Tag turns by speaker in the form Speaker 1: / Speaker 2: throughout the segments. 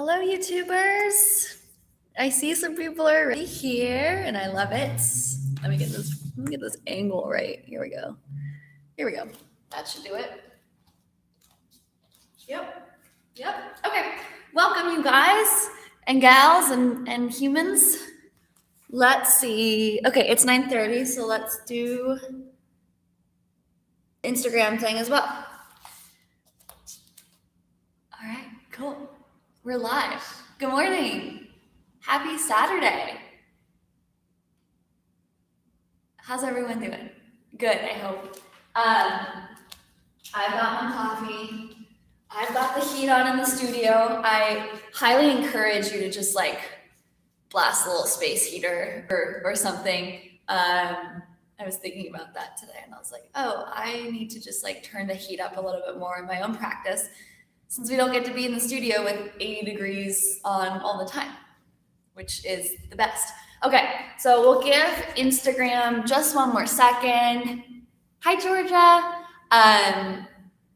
Speaker 1: Hello, YouTubers. I see some people are already here, and I love it. Let me get this angle right. Here we go. That should do it. Yep. Okay. Welcome, you guys and gals and humans. Let's see. Okay, it's 9:30, so let's do Instagram thing as well. All right, cool. We're live. Good morning. Happy Saturday. How's everyone doing? Good, I hope. I've got my coffee. I've got the heat on in the studio. I highly encourage you to just blast a little space heater or something. I was thinking about that today and I was like, oh, I need to just turn the heat up a little bit more in my own practice since we don't get to be in the studio with 80 degrees on all the time, which is the best. Okay, so we'll give Instagram just one more second. Hi, Georgia.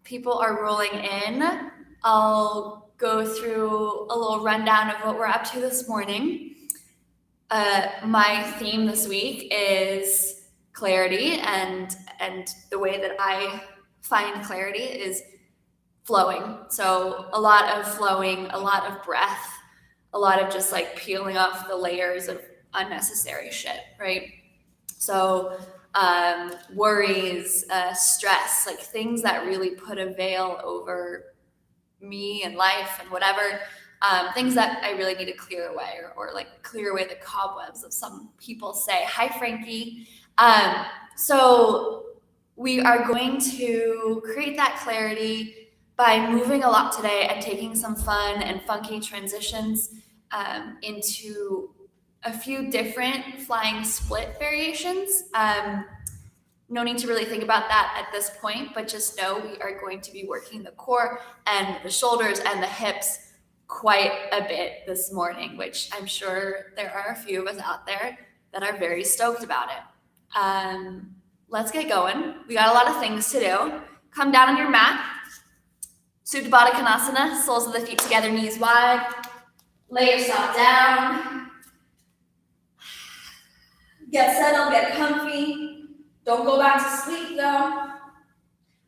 Speaker 1: People are rolling in. I'll go through a little rundown of what we're up to this morning. My theme this week is clarity, and the way that I find clarity is flowing. So a lot of flowing, a lot of breath, a lot of just peeling off the layers of unnecessary shit, right? So worries, stress, things that really put a veil over me and life and whatever, things that I really need to clear away or clear away the cobwebs of some people say. Hi, Frankie. So we are going to create that clarity by moving a lot today and taking some fun and funky transitions into a few different flying split variations. No need to really think about that at this point, but just know we are going to be working the core and the shoulders and the hips quite a bit this morning, which I'm sure there are a few of us out there that are very stoked about it. Let's get going. We got a lot of things to do. Come down on your mat. Supta Baddha Konasana, soles of the feet together, knees wide. Lay yourself down. Get settled, get comfy. Don't go back to sleep though.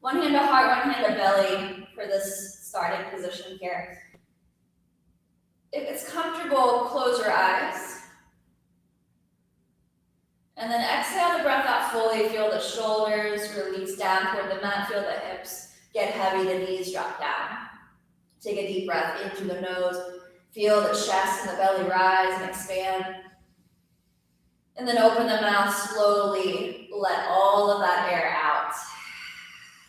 Speaker 1: One hand to heart, one hand to belly for this starting position here. If it's comfortable, close your eyes. And then exhale the breath out fully. Feel the shoulders release down toward the mat. Feel the hips get heavy, the knees drop down. Take a deep breath in through the nose. Feel the chest and the belly rise and expand. And then open the mouth slowly. Let all of that air out.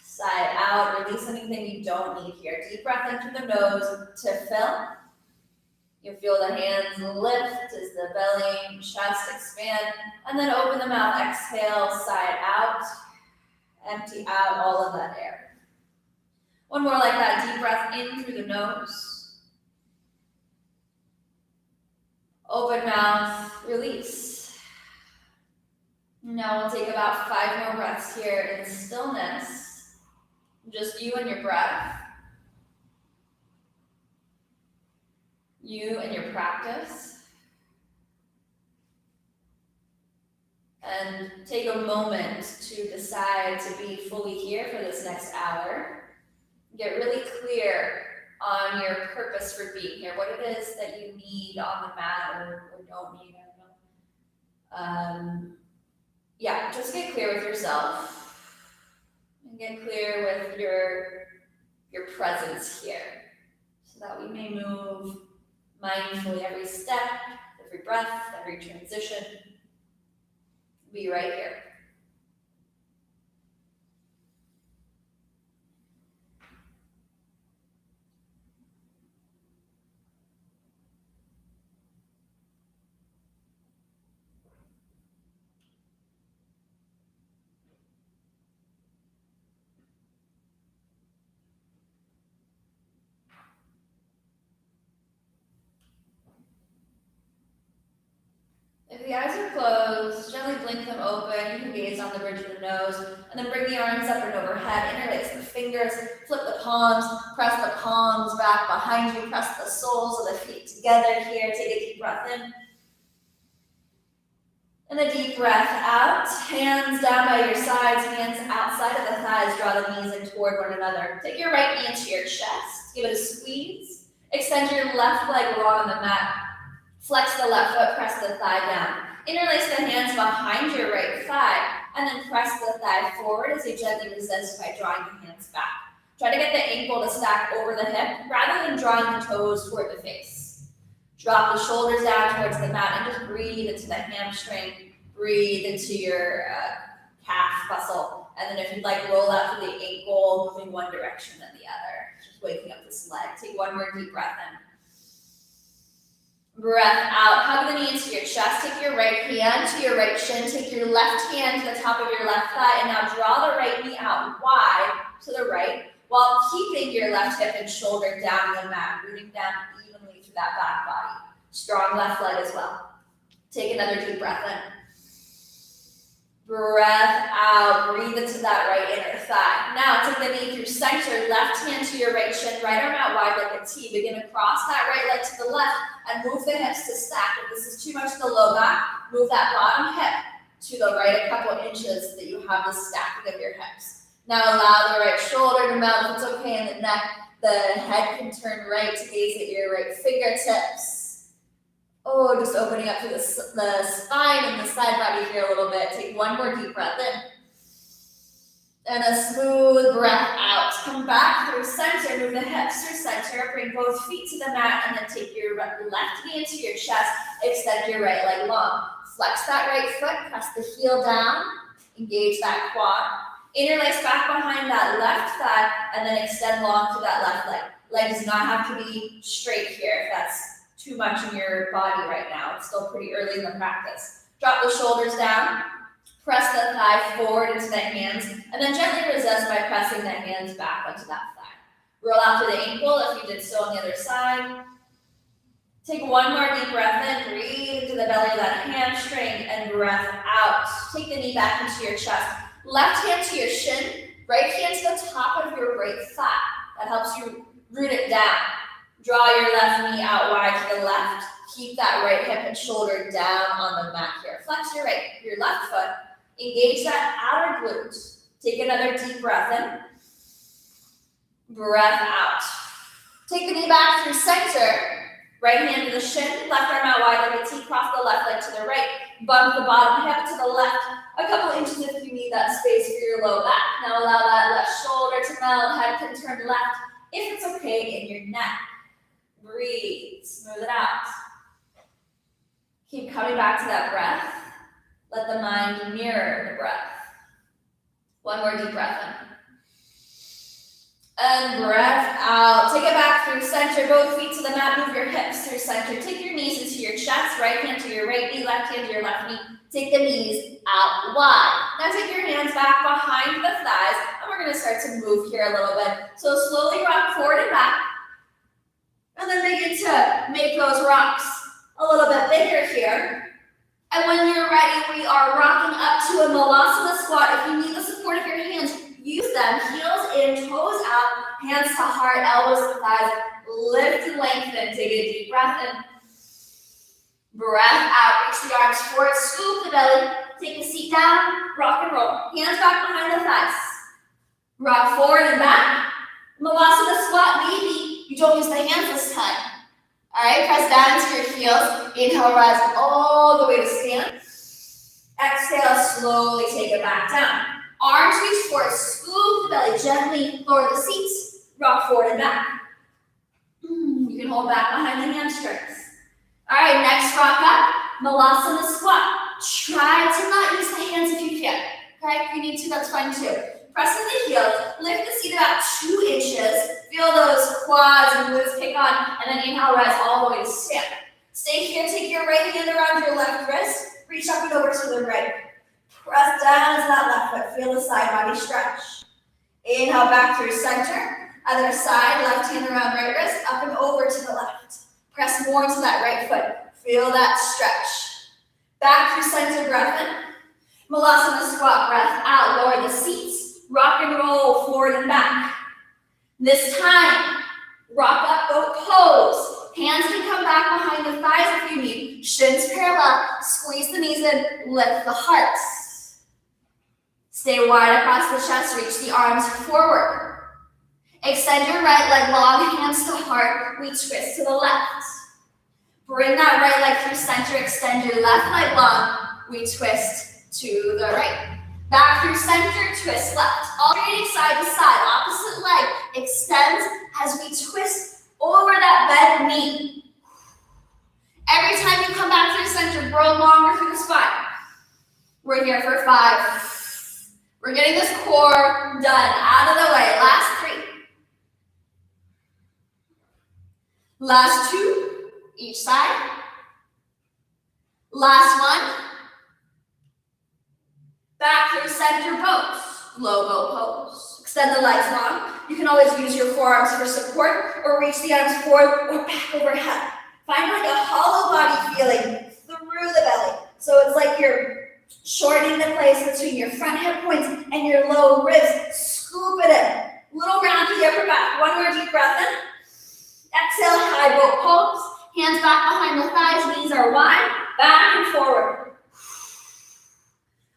Speaker 1: Sigh it out. Release anything you don't need here. Deep breath into the nose to fill. You feel the hands lift as the belly and chest expand. And then open the mouth. Exhale. Sigh it out. Empty out all of that air. One more like that. Deep breath in through the nose. Open mouth. Release. Now we'll take about 5 more breaths here in stillness. Just you and your breath. You and your practice. And take a moment to decide to be fully here for this next hour. Get really clear on your purpose for being here. What it is that you need on the mat or don't need. I don't know. Just get clear with yourself and get clear with your presence here so that we may move mindfully every step, every breath, every transition. Be right here. If the eyes are closed, gently blink them open. You can gaze on the bridge of the nose, and then bring the arms up and overhead. Interlace the fingers, flip the palms, press the palms back behind you, press the soles of the feet together here. Take a deep breath in. And a deep breath out. Hands down by your sides, hands outside of the thighs. Draw the knees in toward one another. Take your right knee into your chest. Give it a squeeze. Extend your left leg long on the mat. Flex the left foot, press the thigh down. Interlace the hands behind your right thigh, and then press the thigh forward as you gently resist by drawing the hands back. Try to get the ankle to stack over the hip rather than drawing the toes toward the face. Drop the shoulders down towards the mat and just breathe into the hamstring. Breathe into your calf muscle. And then if you'd like, roll out to the ankle, moving one direction then the other. Just waking up this leg. Take one more deep breath in. Breath out. Hug the knee into your chest. Take your right hand to your right shin. Take your left hand to the top of your left thigh. And now draw the right knee out wide to the right while keeping your left hip and shoulder down the mat, rooting down evenly through that back body. Strong left leg as well. Take another deep breath in. Breath out. Breathe into that right inner thigh. Now take the knee through center. Left hand to your right shin. Right arm out wide like a T. Begin to cross that right leg to the left and move the hips to stack. If this is too much in the low back, move that bottom hip to the right a couple inches so that you have the stacking of your hips. Now allow the right shoulder to melt. If it's okay in the neck, the head can turn right to gaze at your right fingertips. Oh, just opening up to the spine and the side body here a little bit. Take one more deep breath in. And a smooth breath out. Come back through center. Move the hips through center. Bring both feet to the mat and then take your left knee into your chest. Extend your right leg long. Flex that right foot. Press the heel down. Engage that quad. Interlace back behind that left thigh and then extend long to that left leg. Leg does not have to be straight here if that's too much in your body right now. It's still pretty early in the practice. Drop the shoulders down. Press the thigh forward into the hands, and then gently resist by pressing the hands back onto that thigh. Roll out to the ankle if you did so on the other side. Take one more deep breath in, breathe into the belly of that hamstring, and breath out. Take the knee back into your chest. Left hand to your shin, right hand to the top of your right thigh. That helps you root it down. Draw your left knee out wide to the left. Keep that right hip and shoulder down on the mat here. Flex your left foot. Engage that outer glute. Take another deep breath in. Breath out. Take the knee back through center. Right hand to the shin. Left arm out wide like a T. Cross the left leg to the right. Bump the bottom hip to the left. A couple inches if you need that space for your low back. Now allow that left shoulder to melt. Head can turn left if it's okay in your neck. Breathe. Smooth it out. Keep coming back to that breath. Let the mind mirror the breath. One more deep breath in. And breath out. Take it back through center. Both feet to the mat. Move your hips through center. Take your knees into your chest. Right hand to your right knee. Left hand to your left knee. Take the knees out wide. Now take your hands back behind the thighs. And we're going to start to move here a little bit. So slowly rock forward and back. And then begin to make those rocks a little bit bigger here. And when you're ready, we are rocking up to a Malasana squat. If you need the support of your hands, use them. Heels in, toes out, hands to heart, elbows to thighs. Lift and lengthen. Take a deep breath in. Breath out. Reach the arms forward. Scoop the belly. Take a seat down. Rock and roll. Hands back behind the thighs. Rock forward and back. Malasana squat, maybe you don't use the hands this time. All right, press down into your heels. Inhale, rise all the way to stand. Exhale, slowly take it back down. Arms reach forward, scoop the belly, gently lower the seats, rock forward and back. You can hold back behind the hamstrings. All right, next rock up, Malasana squat. Try to not use the hands if you can. Okay, if you need to, that's fine too. Press in the heels, lift the seat about 2 inches. Feel those quads and glutes kick on, and then inhale, rise all the way to stand. Stay here, take your right hand around your left wrist, reach up and over to the right. Press down into that left foot, feel the side body stretch. Inhale back through center, other side, left hand around right wrist, up and over to the left. Press more into that right foot, feel that stretch. Back through center, breath in. Malasana squat, breath out, lower the seats. Rock and roll forward and back. This time, rock up boat pose. Hands can come back behind the thighs if you need. Shins parallel. Squeeze the knees in. Lift the heart. Stay wide across the chest. Reach the arms forward. Extend your right leg long, hands to heart. We twist to the left. Bring that right leg through center. Extend your left leg long. We twist to the right. Back through center, twist left. Alternating side to side. Opposite leg extends as we twist over that bent knee. Every time you come back through center, grow longer through the spine. We're here for 5. We're getting this core done. Out of the way. Last 3. Last 2. Each side. Last 1. Back through center pose. Logo pose. Extend the legs long. You can always use your forearms for support or reach the arms forward or back overhead. Find like a hollow body feeling through the belly. So it's like you're shortening the place between your front hip points and your low ribs. Scoop it in. Little round to the upper back. One more deep breath in. Exhale, high boat pose. Hands back behind the thighs. Knees are wide. Back and forward.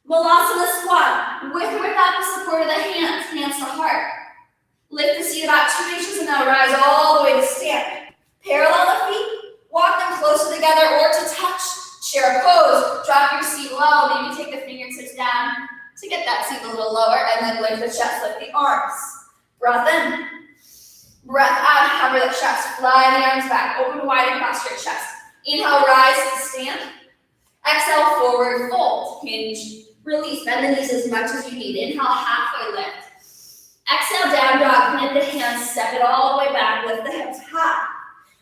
Speaker 1: Malasana squat, with or without the support of the hands, hands to heart. Lift the seat about 2 inches and now rise all the way to stand. Parallel the feet, walk them closer together or to touch. Chair pose, drop your seat low, maybe take the fingertips down to get that seat a little lower, and then lift the chest, lift the arms. Breath in, breath out, hover the chest, fly the arms back, open wide across your chest. Inhale, rise to stand. Exhale, forward fold, hinge. Release, bend the knees as much as you need. Inhale, halfway lift. Exhale, down dog, plant the hands, step it all the way back, lift the hips high.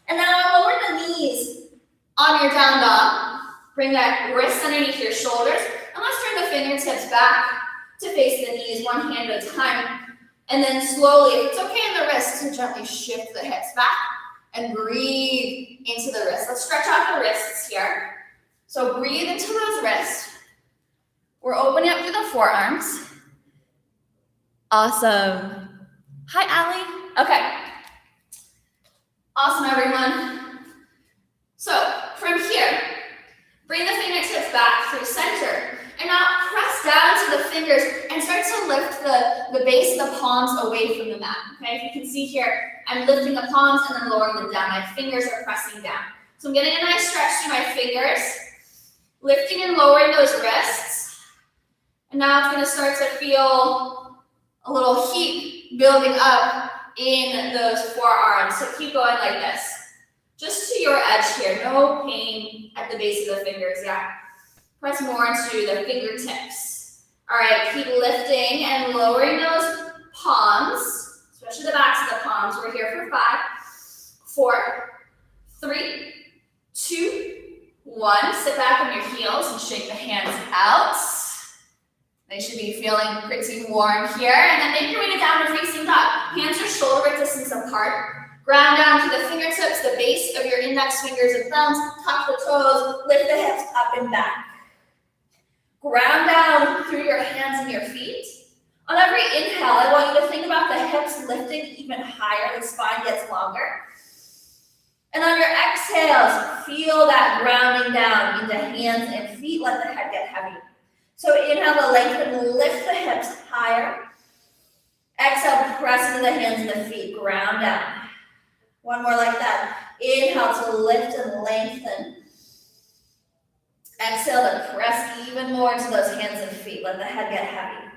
Speaker 1: And now lower the knees on your down dog. Bring that wrist underneath your shoulders. And let's turn the fingertips back to face the knees, one hand at a time. And then slowly, if it's okay in the wrist, to gently shift the hips back and breathe into the wrists. Let's stretch out the wrists here. So breathe into those wrists. We're opening up through the forearms. Awesome. Hi, Allie. Okay. Awesome, everyone. So from here, bring the fingertips back through center. And now press down to the fingers and start to lift the base of the palms away from the mat. Okay, if you can see here, I'm lifting the palms and then lowering them down. My fingers are pressing down. So I'm getting a nice stretch through my fingers, lifting and lowering those wrists. And now it's going to start to feel a little heat building up in those forearms. So keep going like this. Just to your edge here. No pain at the base of the fingers. Yeah. Press more into the fingertips. All right. Keep lifting and lowering those palms, especially the backs of the palms. We're here for 5, 4, 3, 2, 1. Sit back on your heels and shake the hands out. They should be feeling pretty warm here. And then make your way to downward facing dog. Hands are shoulder width distance apart. Ground down to the fingertips, the base of your index fingers and thumbs. Tuck the toes, lift the hips up and back. Ground down through your hands and your feet. On every inhale, I want you to think about the hips lifting even higher. The spine gets longer. And on your exhales, feel that grounding down into hands and feet. Let the head get heavy. So inhale to lengthen, lift the hips higher. Exhale, press into the hands and the feet, ground down. One more like that. Inhale to lift and lengthen. Exhale to press even more into those hands and feet. Let the head get heavy.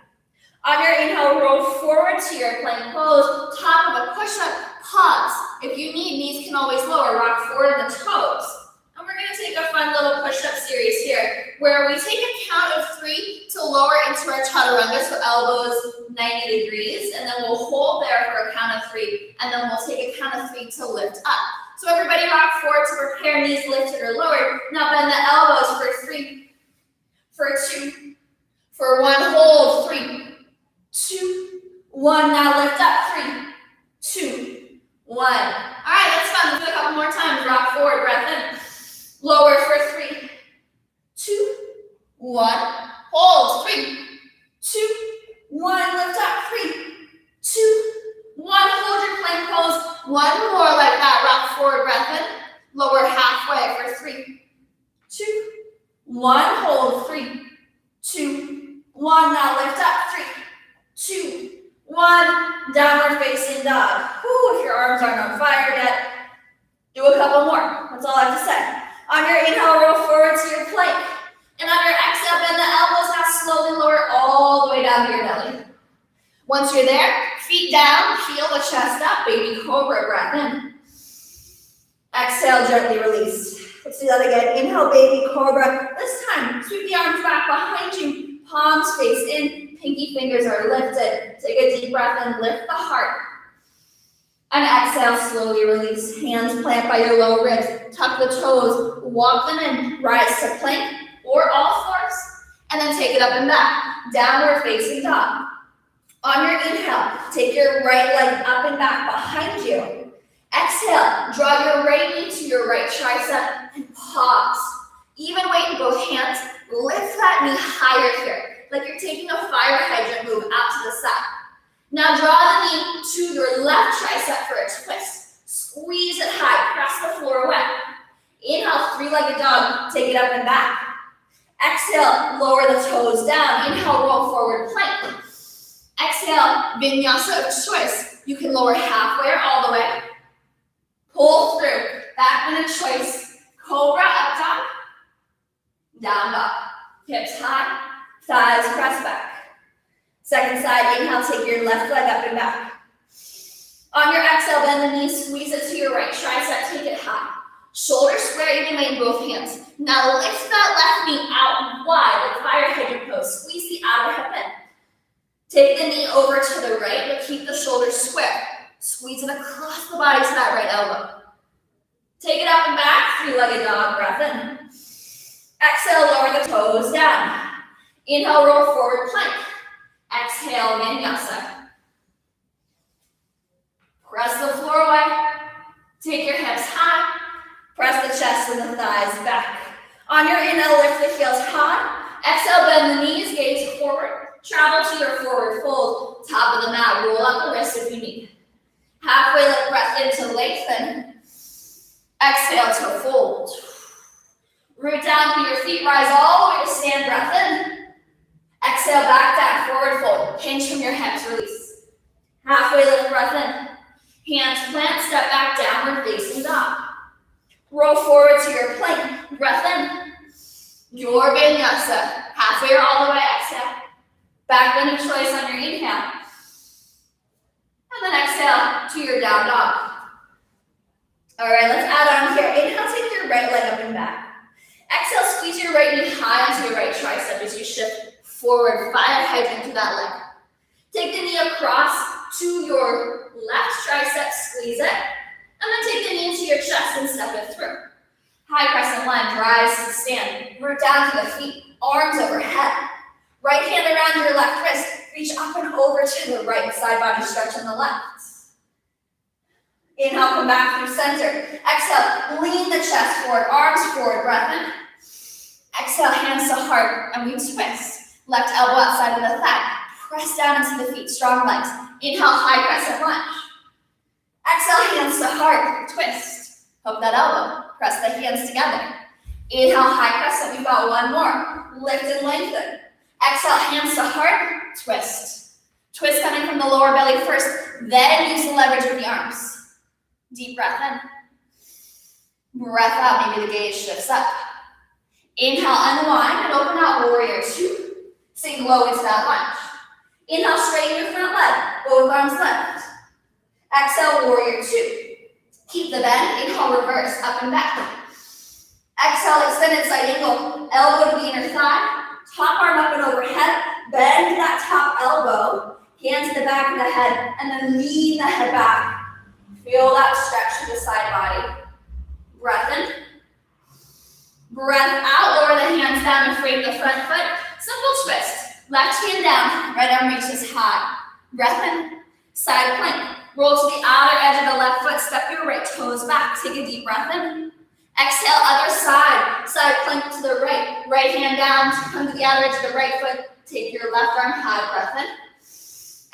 Speaker 1: On your inhale, roll forward to your plank pose. Top of a push-up, pause. If you need, knees can always lower. Rock forward in the toes. And we're going to take a fun little push-up series here where we take a count of 3 to lower into our chaturanga, so elbows 90 degrees, and then we'll hold there for a count of 3, and then we'll take a count of 3 to lift up. So everybody rock forward to prepare, knees lifted or lowered. Now bend the elbows for 3, for 2, for 1, hold, 3, 2, 1. Now lift up, 3, 2, 1. All right, that's fun. Let's do a couple more times. Rock forward, breath in. Lower for 3, 2, 1. Hold, 3, 2, 1. Lift up, 3, 2, 1. Hold your One more like that, rock forward breath in. Lower halfway for 3, 2, 1. Hold 3, 2, 1. Now lift up 3, 2, 1. Downward facing dog. Whew, if your arms aren't on fire yet, do a couple more. That's all I have to say. On your inhale, roll forward to your plank. And on your exhale, bend the elbows. Now slowly lower all the way down to your belly. Once you're there, feet down, peel the chest up, baby cobra, breath in. Exhale, gently release. Let's do that again. Inhale, baby cobra. This time, sweep the arms back behind you. Palms face in, pinky fingers are lifted. Take a deep breath in, lift the heart. And exhale, slowly release. Hands plant by your low ribs. Tuck the toes, walk them in. Rise to plank or all fours. And then take it up and back. Downward facing dog. On your inhale, take your right leg up and back behind you. Exhale, draw your right knee to your right tricep and pause. Even weight in both hands. Lift that knee higher here, like you're taking a fire hydrant move out to the side. Now draw the knee to your left tricep for a twist. Squeeze it high, press the floor away. Inhale, three-legged dog, take it up and back. Exhale, lower the toes down. Inhale, roll forward plank. Exhale, vinyasa of choice. You can lower halfway or all the way. Pull through, back bend of choice. Cobra, up dog, down dog. Hips high, thighs press back. Second side, inhale, take your left leg up and back. On your exhale, bend the knees, squeeze it to your right tricep, take it high. Shoulders square evenly in both hands. Now lift that left knee out wide, like fire hydrant pose. Squeeze the outer hip in. Take the knee over to the right, but keep the shoulders square. Squeeze it across the body to that right elbow. Take it up and back, three-legged dog, breath in. Exhale, lower the toes down. Inhale, roll forward plank. Exhale, vinyasa. Press the floor away. Take your hips high. Press the chest and the thighs back. On your inhale, lift the heels high. Exhale, bend the knees, gaze forward. Travel to your forward fold. Top of the mat, roll up the wrist if you need. Halfway lift breath in to lengthen. Exhale to fold. Root down through your feet, rise all the way to stand, breath in. Exhale, back down, forward fold. Hinge from your hips, release. Halfway lift breath in. Hands plant, step back, downward facing dog. Roll forward to your plank, breath in. Your vinyasa, halfway or all the way, exhale. Back bend of choice on your inhale. And then exhale to your down dog. All right, let's add on here. Inhale, take your right leg up and back. Exhale, squeeze your right knee high onto your right tricep as you shift forward, fire hydrant to that leg. Take the knee across to your left tricep, squeeze it, and then take the knee into your chest and step it through. High crescent lunge, rise to stand. Root down to the feet, arms overhead. Right hand around your left wrist, reach up and over to the right, side body stretch on the left. Inhale, come back through center. Exhale, lean the chest forward, arms forward, breath in. Exhale, hands to heart, and we twist. Left elbow outside of the thigh. Press down into the feet, strong legs. Inhale, high crescent lunge. Exhale, hands to heart, twist. Hook that elbow, press the hands together. Inhale, high crescent, we've got one more. Lift and lengthen. Exhale, hands to heart, twist. Twist coming from the lower belly first, then use the leverage with the arms. Deep breath in. Breath out, maybe the gaze shifts up. Inhale, unwind and open out warrior two. Sink low into that lunge. Inhale, straighten your front leg, both arms left. Exhale, warrior two. Keep the bend, inhale, reverse, up and back. Exhale, extended side angle, elbow to the inner thigh. Top arm up and overhead, bend that top elbow, hand to the back of the head, and then lean the head back. Feel that stretch to the side body. Breath in. Breath out, lower the hands down and frame the front foot. Simple twist. Left hand down, right arm reaches high. Breath in, side plank. Roll to the outer edge of the left foot, step your right toes back. Take a deep breath in. Exhale, other side. Side plank to the right. Right hand down, come to the outer edge of the right foot. Take your left arm high, breath in.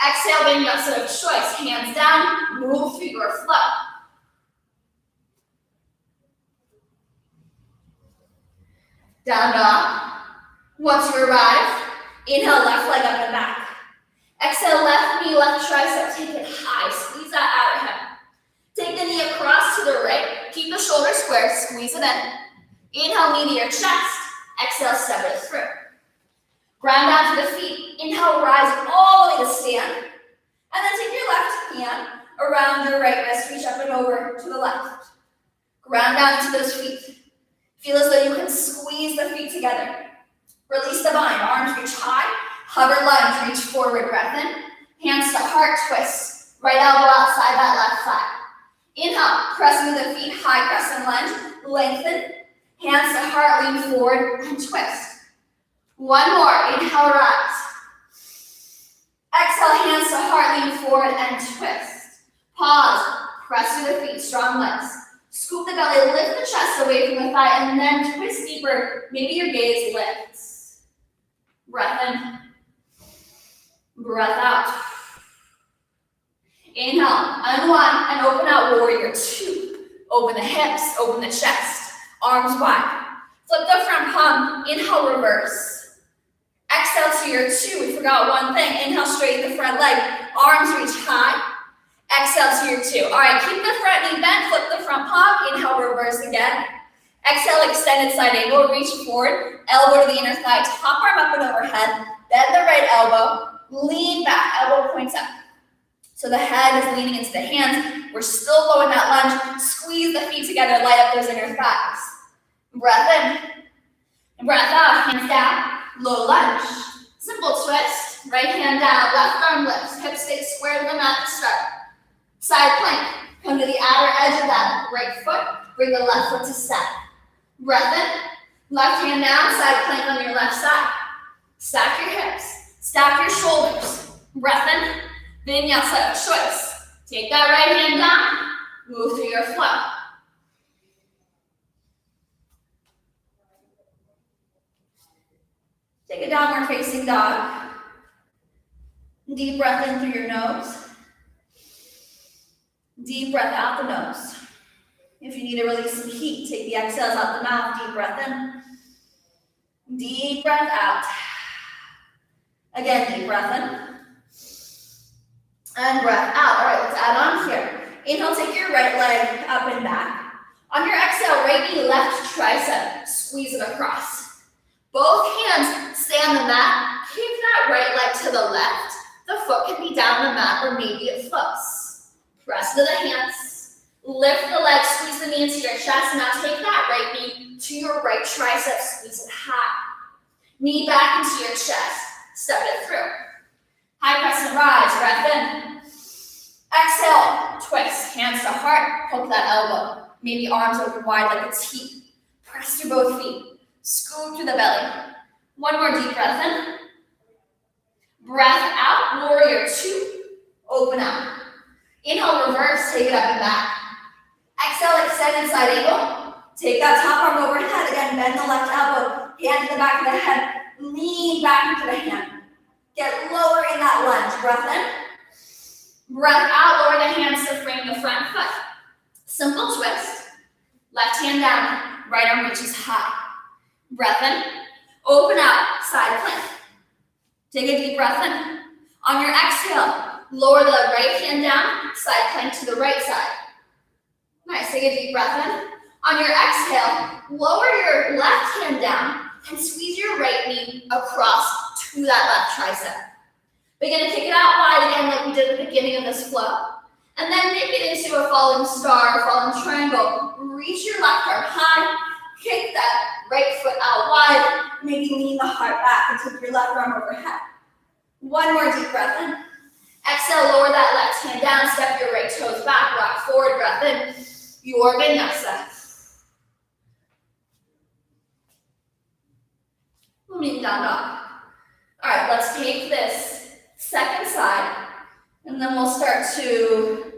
Speaker 1: Exhale, vinyasa of choice. Hands down, move through your flow. Down dog. Once you arrive, inhale, left leg up and back. Exhale, left knee, left tricep, take it high, squeeze that outer hip. Take the knee across to the right, keep the shoulder square, squeeze it in. Inhale, knee to your chest, exhale, step it through. Ground down to the feet, inhale, rise all the way to stand, and then take your left hand around your right wrist, reach up and over to the left. Ground down to those feet. Feel as though you can squeeze the feet together. Release the bind, arms reach high, hover lunge, reach forward, breath in. Hands to heart, twist. Right elbow outside that left thigh. Inhale, press into the feet, high crescent lunge, lengthen. Hands to heart, lean forward and twist. One more, inhale, rise. Exhale, hands to heart, lean forward and twist. Pause, press through the feet, strong legs. Scoop the belly, lift the chest away from the thigh, and then twist deeper. Maybe your gaze lifts. Breath in. Breath out. Inhale, unwind and open out, warrior two. Open the hips, open the chest, arms wide. Flip the front palm, inhale, reverse. Exhale to your two, we forgot one thing. Inhale, straighten the front leg, arms reach high. Exhale to your two. All right, keep the front knee bent, flip the front palm, inhale, reverse again. Exhale, extended side angle, reach forward, elbow to the inner thigh, top arm up and overhead, bend the right elbow, lean back, elbow points up. So the head is leaning into the hands. We're still low in that lunge. Squeeze the feet together, light up those inner thighs. Breath in, and breath out, hands down, low lunge. Simple twist, right hand down, left arm lifts, hips stay square to the mat to start. Side plank, come to the outer edge of that right foot, bring the left foot to step. Breath in, left hand down, side plank on your left side. Stack your hips, stack your shoulders. Breath in, vinyasa of choice. Take that right hand down, move through your flow. Take a downward facing dog. Deep breath in through your nose. Deep breath out the nose. If you need to release some heat, take the exhales out the mouth. Deep breath in. Deep breath out. Again, deep breath in. And breath out. All right, let's add on here. Inhale, take your right leg up and back. On your exhale, right knee, left tricep. Squeeze it across. Both hands stay on the mat. Keep that right leg to the left. The foot can be down the mat or maybe it floats. Press to the hands, lift the leg, squeeze the knee into your chest. Now take that right knee to your right tricep, squeeze it high. Knee back into your chest, step it through. High crescent rise, breath in. Exhale, twist, hands to heart, hook that elbow. Maybe arms open wide like a T. Press through both feet, scoop through the belly. One more deep breath in. Breath out, warrior two, open out. Inhale, reverse, take it up and back. Exhale, extended side angle. Take that top arm overhead. Again, bend the left elbow, hand to the back of the head. Lean back into the hand. Get lower in that lunge. Breath in. Breath out, lower the hands to frame the front foot. Simple twist. Left hand down, right arm reaches high. Breath in. Open out, side plank. Take a deep breath in. On your exhale, lower the right hand down, side plank to the right side. Nice, take a deep breath in. On your exhale, lower your left hand down and squeeze your right knee across to that left tricep. We're gonna kick it out wide again like we did at the beginning of this flow. And then make it into a falling star, falling triangle. Reach your left arm high, kick that right foot out wide, maybe lean the heart back and take your left arm overhead. One more deep breath in. Exhale, lower that left hand down, step your right toes back, rock forward, breath in, your vinyasa. Moving down dog. All right, let's take this second side, and then we'll start to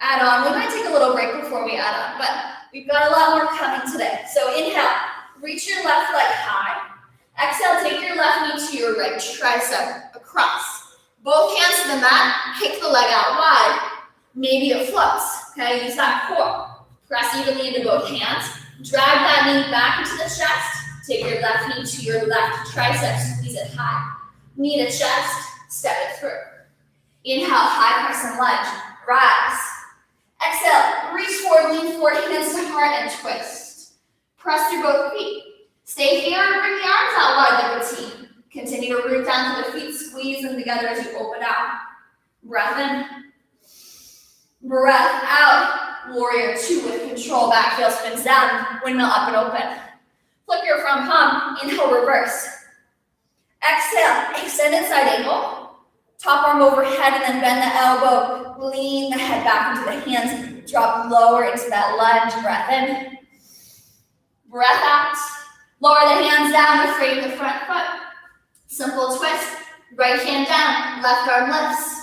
Speaker 1: add on. We might take a little break before we add on, but we've got a lot more coming today. So inhale, reach your left leg high. Exhale, take your left knee to your right tricep across. Both hands to the mat, kick the leg out wide. Maybe it floats, okay? Use that core. Press evenly into both hands. Drag that knee back into the chest. Take your left knee to your left tricep, squeeze it high. Knee to chest, step it through. Inhale, high press and lunge, rise. Exhale, reach forward, lean forward, hands to heart and twist. Press through both feet. Stay here and bring the arms out wide like a T. Continue to root down to the feet, squeeze them together as you open out. Breath in. Breath out. Warrior two with control. Back heel spins down. Windmill up and open. Flip your front palm. Inhale, reverse. Exhale, extended side angle. Top arm overhead and then bend the elbow. Lean the head back into the hands. Drop lower into that lunge. Breath in. Breath out. Lower the hands down to frame the front foot. Simple twist. Right hand down. Left arm lifts.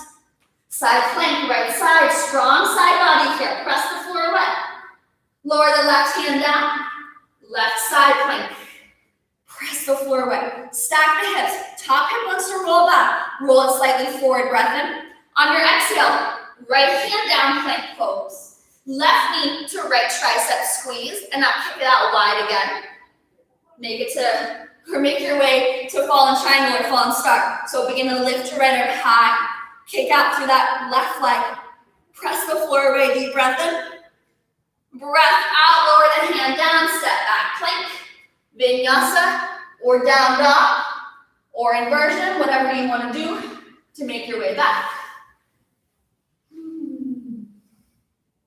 Speaker 1: Side plank, right side. Strong side body here. Press the floor away. Lower the left hand down. Left side plank. Press the floor away. Stack the hips. Top hip wants to roll back. Roll it slightly forward. Breath in. On your exhale, right hand down, plank pose. Left knee to right tricep squeeze, and now kick it out wide again. Make your way to fallen triangle or fallen star. So begin to lift your right arm high. Kick out through that left leg. Press the floor away. Deep breath in. Breath out. Lower the hand down. Step back plank. Vinyasa or down dog or inversion, whatever you want to do to make your way back.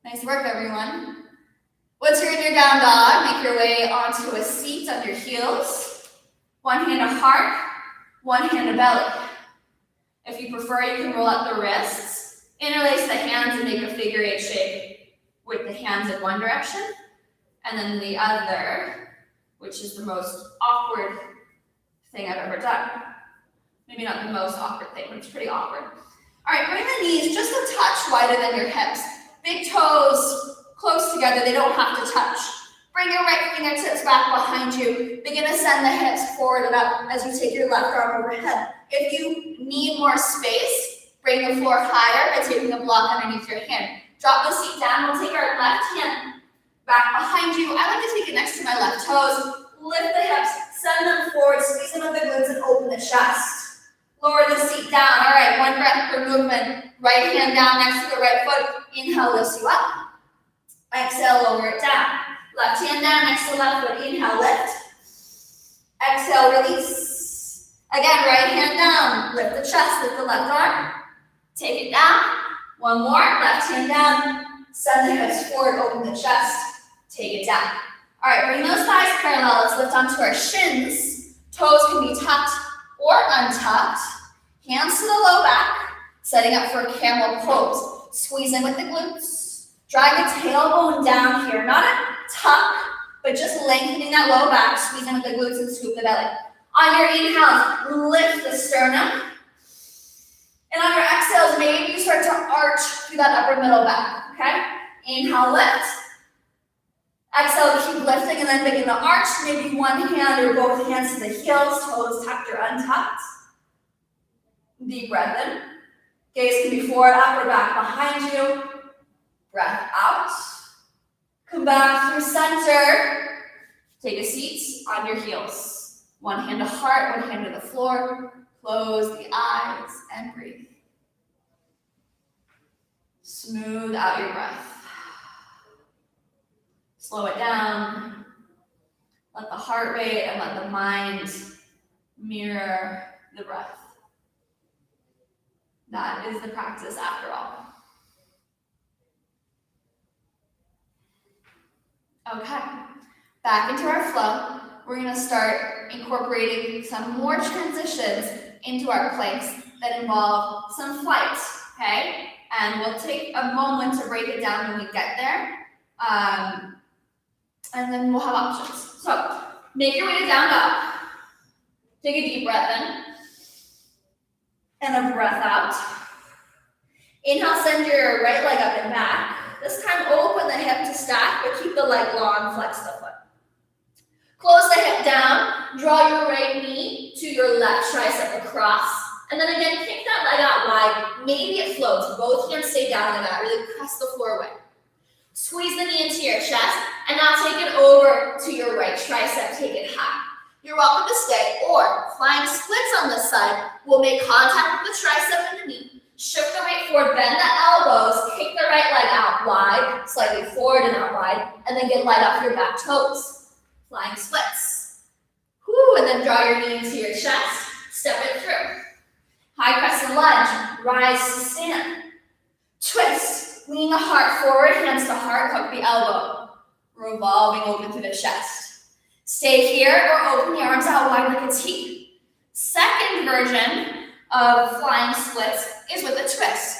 Speaker 1: Nice work, everyone. Once you're in your down dog, make your way onto a seat on your heels. One hand to heart, one hand to belly. If you prefer, you can roll out the wrists, interlace the hands and make a figure eight shape with the hands in one direction and then the other, which is the most awkward thing I've ever done. Maybe not the most awkward thing, but it's pretty awkward. All right, bring the knees just a touch wider than your hips. Big toes close together, they don't have to touch. Bring your right fingertips back behind you. Begin to send the hips forward and up as you take your left arm overhead. If you need more space, bring the floor higher by taking a block underneath your hand. Drop the seat down, we'll take our left hand back behind you. I like to take it next to my left toes. Lift the hips, send them forward, squeeze them with the glutes and open the chest. Lower the seat down. All right, one breath per movement. Right hand down next to the right foot. Inhale, lifts you up. Exhale, lower it down. Left hand down next to the left foot. Inhale, lift. Exhale, release. Again, right hand down. Lift the chest, lift the left arm. Take it down. One more. Left hand down. Send the hips forward, open the chest. Take it down. All right, bring those thighs parallel. Let's lift onto our shins. Toes can be tucked or untucked. Hands to the low back. Setting up for a camel pose. Squeeze in with the glutes. Drag the tailbone down here. Not a tuck, but just lengthening that low back. Squeeze in with the glutes and scoop the belly. On your inhales, lift the sternum. And on your exhales, maybe you start to arch through that upper middle back, okay? Inhale, lift. Exhale, keep lifting and then begin to arch. Maybe one hand or both hands to the heels, toes tucked or untucked. Deep breath in. Gaze can be forward, up, or back behind you. Breath out. Come back through center. Take a seat on your heels. One hand to heart, one hand to the floor. Close the eyes and breathe. Smooth out your breath. Slow it down. Let the heart rate and let the mind mirror the breath. That is the practice after all. Okay, back into our flow. We're gonna start incorporating some more transitions into our planks that involve some flight, okay? And we'll take a moment to break it down when we get there. And then we'll have options. So, make your way to down dog. Take a deep breath in. And a breath out. Inhale, send your right leg up and back. This time, open the hip to stack, but keep the leg long, flex the foot. Close the hip down, draw your right knee to your left tricep across, and then again, kick that leg out wide. Maybe it floats. Both hands stay down in the mat. Really press the floor away. Squeeze the knee into your chest, and now take it over to your right tricep. Take it high. you're welcome to stay, or flying splits on this side will make contact with the tricep and the knee. Shift the weight forward, bend the elbows, kick the right leg out wide, slightly forward and out wide, and then get light off your back toes. Flying splits. Whoo, and then draw your knee into your chest, step it through. High crescent lunge, rise to stand. Twist, lean the heart forward, hands to heart, hook the elbow. Revolving open through the chest. Stay here or open the arms out wide like a T. Second version of flying splits is with a twist.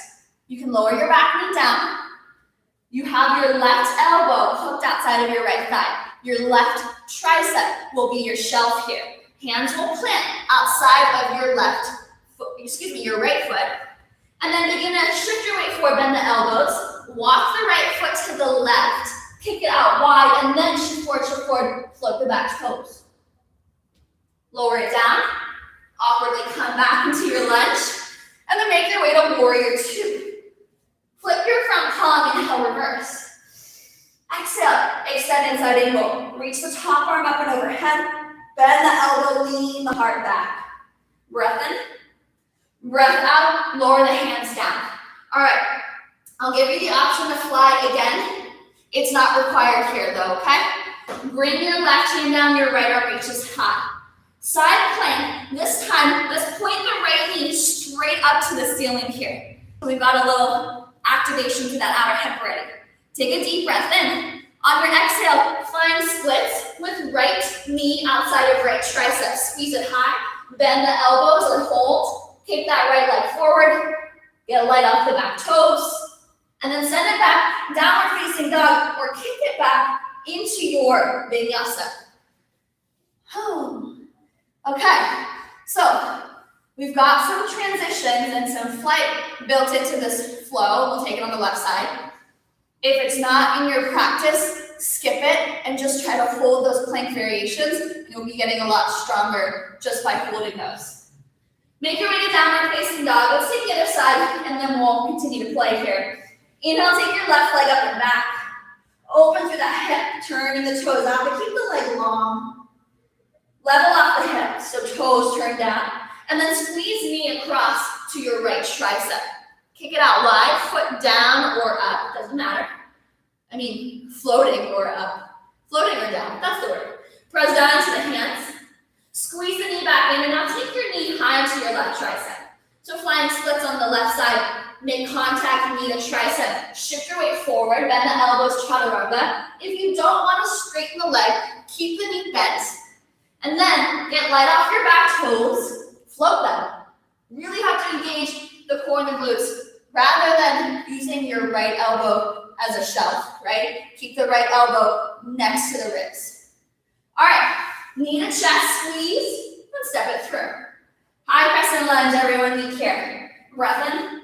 Speaker 1: You can lower your back knee down. You have your left elbow hooked outside of your right thigh. Your left tricep will be your shelf here. Hands will plant outside of your left foot, your right foot. And then begin to shift your weight forward, bend the elbows, walk the right foot to the left, kick it out wide, and then shift forward, float the back toes. Lower it down, awkwardly come back into your lunge, and then make your way to warrior two. Flip your front palm, inhale, reverse. Exhale, extend inside angle. Reach the top arm up and overhead, bend the elbow, lean the heart back. Breath in, breath out, lower the hands down. All right, I'll give you the option to fly again. It's not required here though, okay? Bring your left hand down, your right arm reaches high. Side plank, this time, let's point the right knee straight up to the ceiling here. We've got a little activation to that outer hip already. Take a deep breath in. On your exhale, flying splits with right knee outside of right tricep. Squeeze it high, bend the elbows or hold. Kick that right leg forward. Get light off the back toes. And then send it back, downward facing dog, or kick it back into your vinyasa. Okay, so we've got some transitions and some flight built into this flow. We'll take it on the left side. If it's not in your practice, skip it and just try to hold those plank variations. You'll be getting a lot stronger just by holding those. Make your way to downward facing dog. Let's take the other side and then we'll continue to play here. Inhale, take your left leg up and back. Open through the hip, turning the toes out, but keep the leg long. Level off the hip, so toes turn down. And then squeeze knee across to your right tricep. Kick it out wide, foot down or up, doesn't matter. I mean, floating or up. Floating or down, that's the word. Press down into the hands. Squeeze the knee back in, and now take your knee high to your left tricep. So flying splits on the left side. Make contact, knee to tricep. Shift your weight forward, bend the elbows, chaturanga. If you don't want to straighten the leg, keep the knee bent. And then get light off your back toes, float them. Really have to engage the core and the glutes rather than using your right elbow as a shelf, right? Keep the right elbow next to the ribs. All right, knee to chest squeeze, and step it through. High crescent lunge, everyone, knee care. Breath in.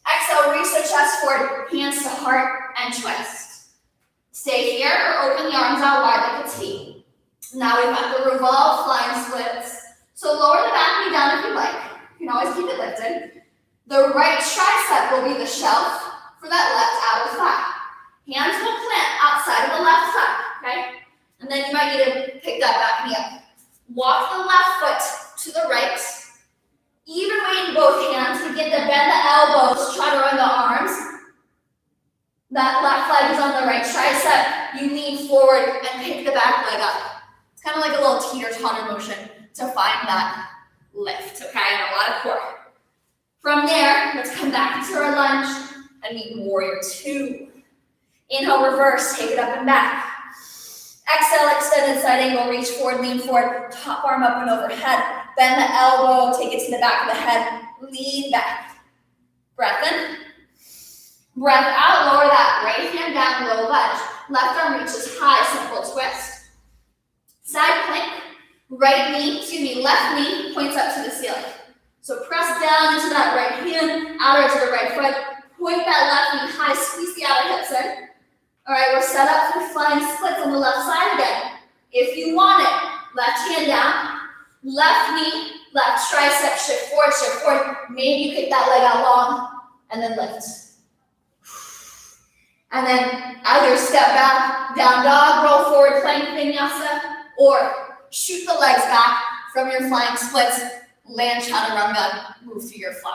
Speaker 1: Exhale, reach the chest forward, hands to heart, and twist. Stay here or open the arms out wide like a T. Now we've got the revolve flying splits. So lower the back knee down if you like. You can always keep it lifted. The right tricep will be the shelf for that left outer thigh. Hands will plant outside of the left thigh, okay? And then you might need to pick that back knee up. Walk the left foot to the right. Even weight in both hands. Begin to bend the elbows, chaturanga arms. That left leg is on the right tricep. You lean forward and pick the back leg up. It's kind of like a little teeter-totter motion to find that lift, okay? And a lot of core. From there, let's come back into our lunge and meet warrior two. Inhale, reverse, take it up and back. Exhale, extended side angle, reach forward, lean forward, top arm up and overhead. Bend the elbow, take it to the back of the head, lean back. Breath in. Breath out, lower that right hand down, low lunge. Left arm reaches high, simple twist. Side plank, left knee points up to the ceiling. So press down into that right hand, outer to the right foot. Point that left knee high, squeeze the outer hips in. All right, we're set up for flying splits on the left side again. If you want it, left hand down, left knee, left tricep, shift forward. Maybe you kick that leg out long and then lift. And then either step back, down dog, roll forward, plank vinyasa, or shoot the legs back from your flying splits, land chaturanga, move through your flow.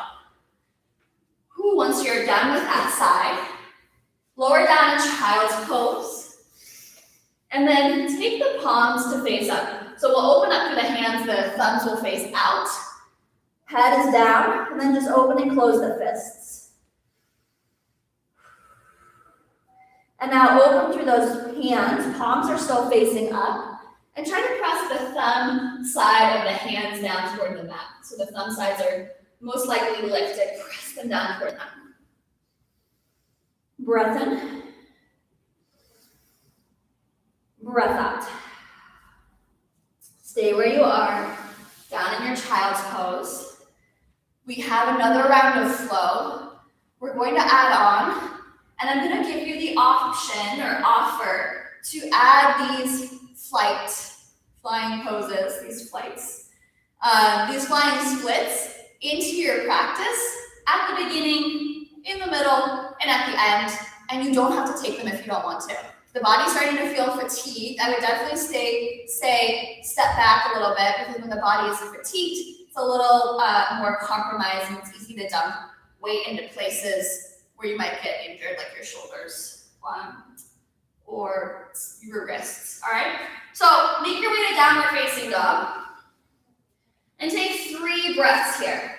Speaker 1: Once you're done with that side, lower down in child's pose, and then take the palms to face up. So we'll open up through the hands, the thumbs will face out, head is down, and then just open and close the fists. And now open through those hands, palms are still facing up, and try to press the thumb side of the hands down toward the mat. So the thumb sides are most likely lifted, press them down toward them. Breath in, breath out. Stay where you are, down in your child's pose. We have another round of flow. We're going to add on, and I'm going to give you the option or offer to add these flying poses, these flying splits into your practice at the beginning, in the middle, and at the end, and you don't have to take them if you don't want to. If the body's starting to feel fatigued, I would definitely step back a little bit, because when the body is fatigued, it's a little more compromised, and it's easy to dump weight into places where you might get injured, like your shoulders or your wrists, all right? So make your way to downward facing dog, and take 3 breaths here.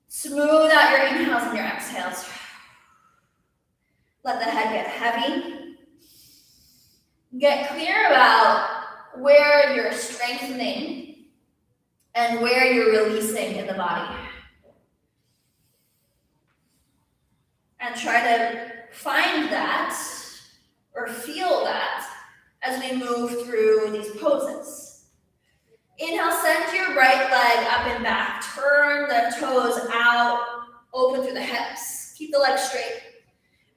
Speaker 1: Smooth out your inhales and your exhales. Let the head get heavy. Get clear about where you're strengthening and where you're releasing in the body. And try to find that or feel that as we move through these poses. Inhale, send your right leg up and back. Turn the toes out, open through the hips. Keep the legs straight.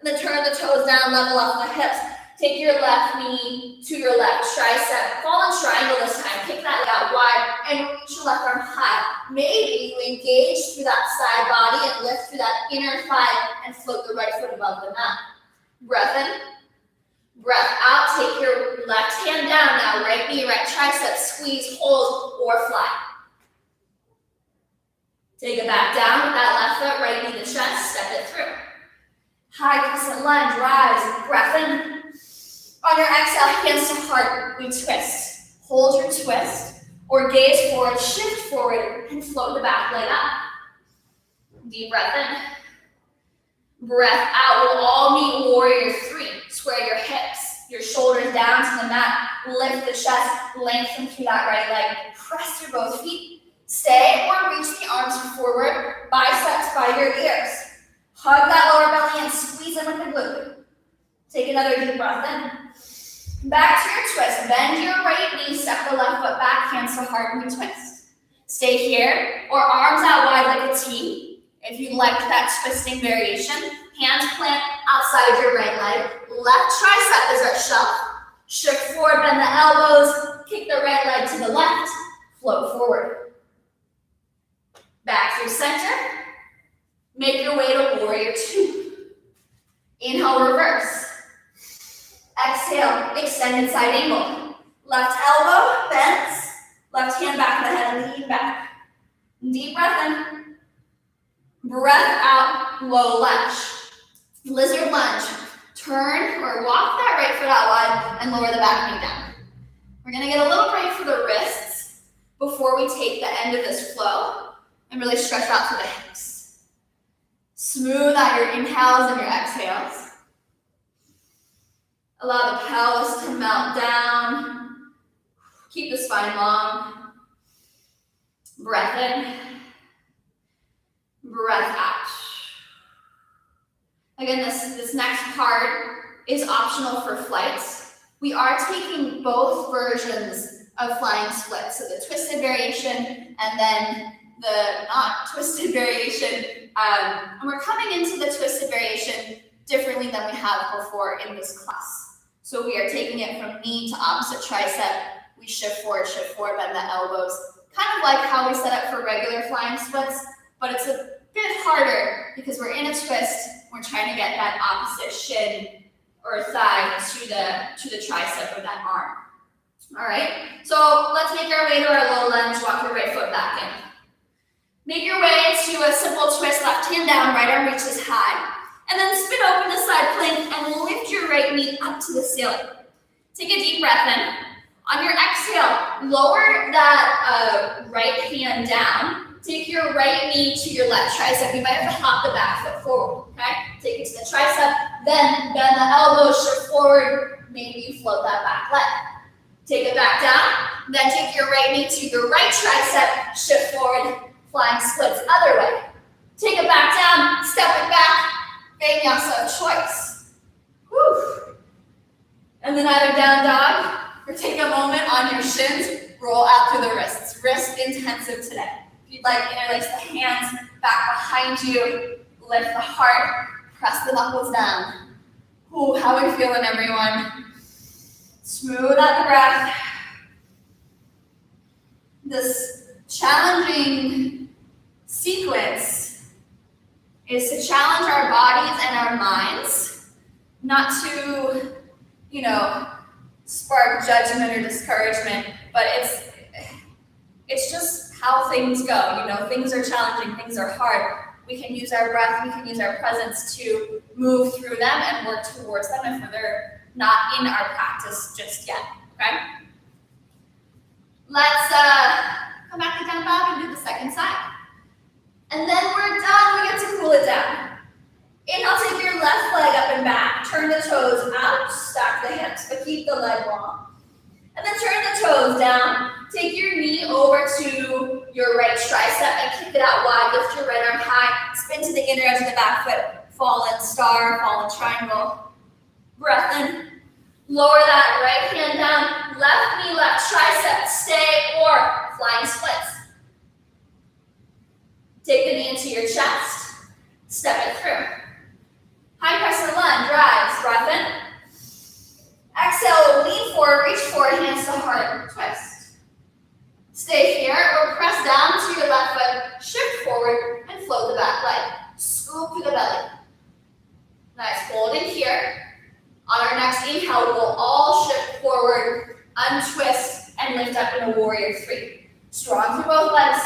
Speaker 1: And then turn the toes down, level off the hips. Take your left knee to your left tricep. Fall in triangle this time. Kick that leg out wide and reach your left arm high. Maybe you engage through that side body and lift through that inner thigh and float the right foot above the mat. Breath in. Breath out, take your left hand down now, right knee, right tricep, squeeze, hold, or fly. Take it back down with that left foot, right knee to chest, step it through. High crescent lunge, rise, breath in. On your exhale, hands to heart, we twist. Hold your twist, or gaze forward, shift forward, and float the back leg up. Deep breath in. Breath out, we'll all meet warrior 3. Square your hips, your shoulders down to the mat, lift the chest, lengthen through that right leg, press through both feet. Stay or reach the arms forward, biceps by your ears. Hug that lower belly and squeeze in with the glute. Take another deep breath in. Back to your twist, bend your right knee, step the left foot back, hands to heart, and we twist. Stay here, or arms out wide like a T. If you like that twisting variation, hands plant outside your right leg. Left tricep is our shove. Shift forward, bend the elbows, kick the right leg to the left, float forward. Back through center. Make your way to warrior 2. Inhale, reverse. Exhale, extended side angle. Left elbow bends, left hand back of the head, lean back. Deep breath in. Breath out, low lunge. Lizard lunge. Turn or walk that right foot out wide and lower the back knee down. We're gonna get a little break for the wrists before we take the end of this flow and really stretch out through the hips. Smooth out your inhales and your exhales. Allow the pelvis to melt down. Keep the spine long. Breath in. Breath out. Again, this next part is optional for flights. We are taking both versions of flying splits, so the twisted variation and then the not twisted variation. And we're coming into the twisted variation differently than we have before in this class. So we are taking it from knee to opposite tricep. We shift forward, bend the elbows. Kind of like how we set up for regular flying splits, but it's a bit harder because we're in a twist. We're trying to get that opposite shin or thigh to the tricep of that arm. All right, so let's make our way to our low lunge. Walk your right foot back in. Make your way to a simple twist, left hand down, right arm reaches high. And then spin open to side plank and lift your right knee up to the ceiling. Take a deep breath in. On your exhale, lower that right hand down. Take your right knee to your left tricep. You might have to hop the back foot forward, okay? Take it to the tricep, then bend the elbow, shift forward. Maybe you float that back leg. Take it back down, then take your right knee to your right tricep, shift forward, flying splits other way. Take it back down, step it back, vinyasa of choice. Whew. And then either down dog, or take a moment on your shins, roll out through the wrists. Wrist intensive today. If you'd like, interlace the hands back behind you, lift the heart, press the knuckles down. Ooh, how are we feeling, everyone? Smooth out the breath. This challenging sequence is to challenge our bodies and our minds, not to, spark judgment or discouragement, but it's just how things go. Things are challenging, things are hard. We can use our breath, we can use our presence to move through them and work towards them if they're not in our practice just yet, okay? Let's come back to down dog and do the second side. And then we're done, we get to cool it down. Inhale, take your left leg up and back. Turn the toes out, stack the hips, but keep the leg long. And then turn the toes down. Take your knee over to your right tricep and kick it out wide. Lift your right arm high. Spin to the inner edge of the back foot. Fallen star, fallen triangle. Breath in. Lower that right hand down. Left knee, left tricep. Stay or flying splits. Take the knee into your chest. Step it through. High press and lunge, rise, breath in. Exhale, lean forward, reach forward, hands to heart, twist. Stay here or press down to your left foot, shift forward, and float the back leg. Scoop through the belly. Nice, hold it here. On our next inhale, we'll all shift forward, untwist, and lift up in a warrior three. Strong through both legs.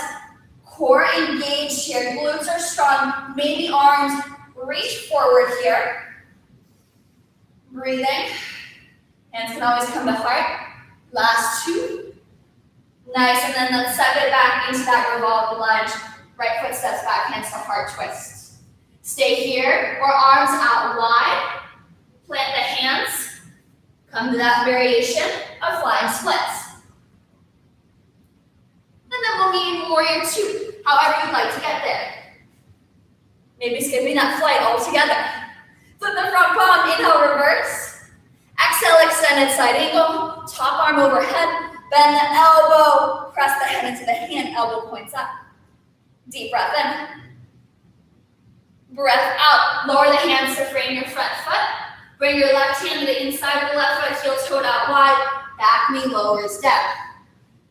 Speaker 1: Core engaged here, glutes are strong, maybe arms reach forward here. Breathing. Hands can always come to heart. Last two. Nice, and then let's step it back into that revolving lunge. Right foot steps back, hands to heart twist. Stay here, or arms out wide. Plant the hands. Come to that variation of flying splits. And then we'll meet in warrior two, however you'd like to get there. Maybe skipping that flight altogether. Flip the front palm, inhale, reverse. Exhale, extended side angle. Top arm overhead. Bend the elbow. Press the head into the hand. Elbow points up. Deep breath in. Breath out. Lower the hands to frame your front foot. Bring your left hand to the inside of the left foot. Heel toed out wide. Back knee lowers down.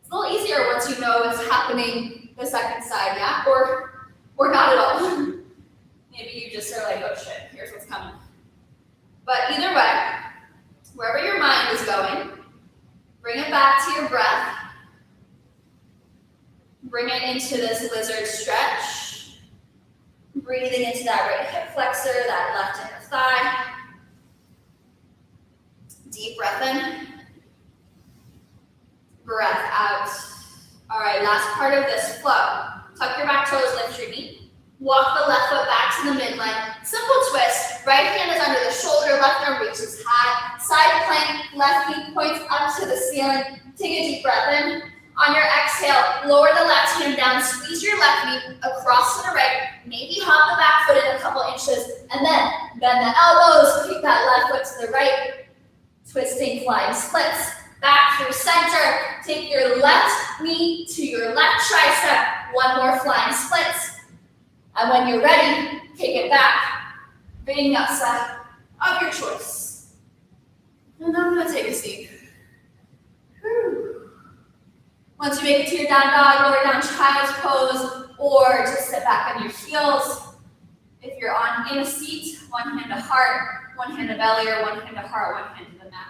Speaker 1: It's a little easier once you know what's happening the second side, yeah? Or not at all. Maybe you just are like, oh shit, here's what's coming. But either way, wherever your mind is going, bring it back to your breath. Bring it into this lizard stretch. Breathing into that right hip flexor, that left inner thigh. Deep breath in. Breath out. All right, last part of this flow. Tuck your back toes, lift your knee. Walk the left foot back to the midline. Simple twist. Right hand is under the shoulder, left arm reaches high. Side plank, left knee points up to the ceiling. Take a deep breath in. On your exhale, lower the left hand down, squeeze your left knee across to the right. Maybe hop the back foot in a couple inches, and then bend the elbows, kick that left foot to the right. Twisting flying splits. Back through center. Take your left knee to your left tricep. One more flying splits. And when you're ready, take it back. Vinyasa of your choice. And I'm going to take a seat. Whew. Once you make it to your down dog, lower down child's pose, or just sit back on your heels. If you're in a seat, one hand to heart, one hand to belly, or one hand to heart, one hand to the mat.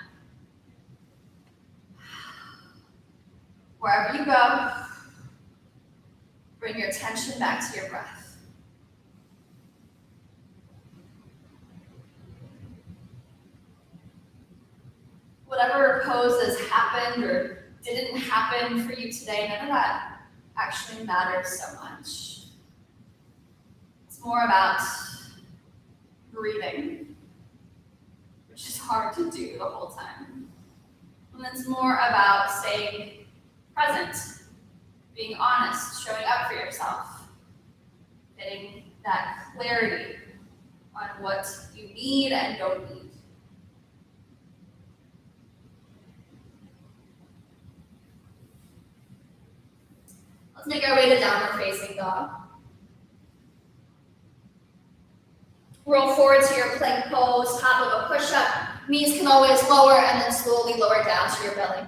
Speaker 1: Wherever you go, bring your attention back to your breath. Whatever poses happened or didn't happen for you today, none of that actually matters so much. It's more about breathing, which is hard to do the whole time. And it's more about staying present, being honest, showing up for yourself, getting that clarity on what you need and don't need. Let's make our way to downward facing dog. Roll forward to your plank pose, top of a push-up. Knees can always lower and then slowly lower down to your belly.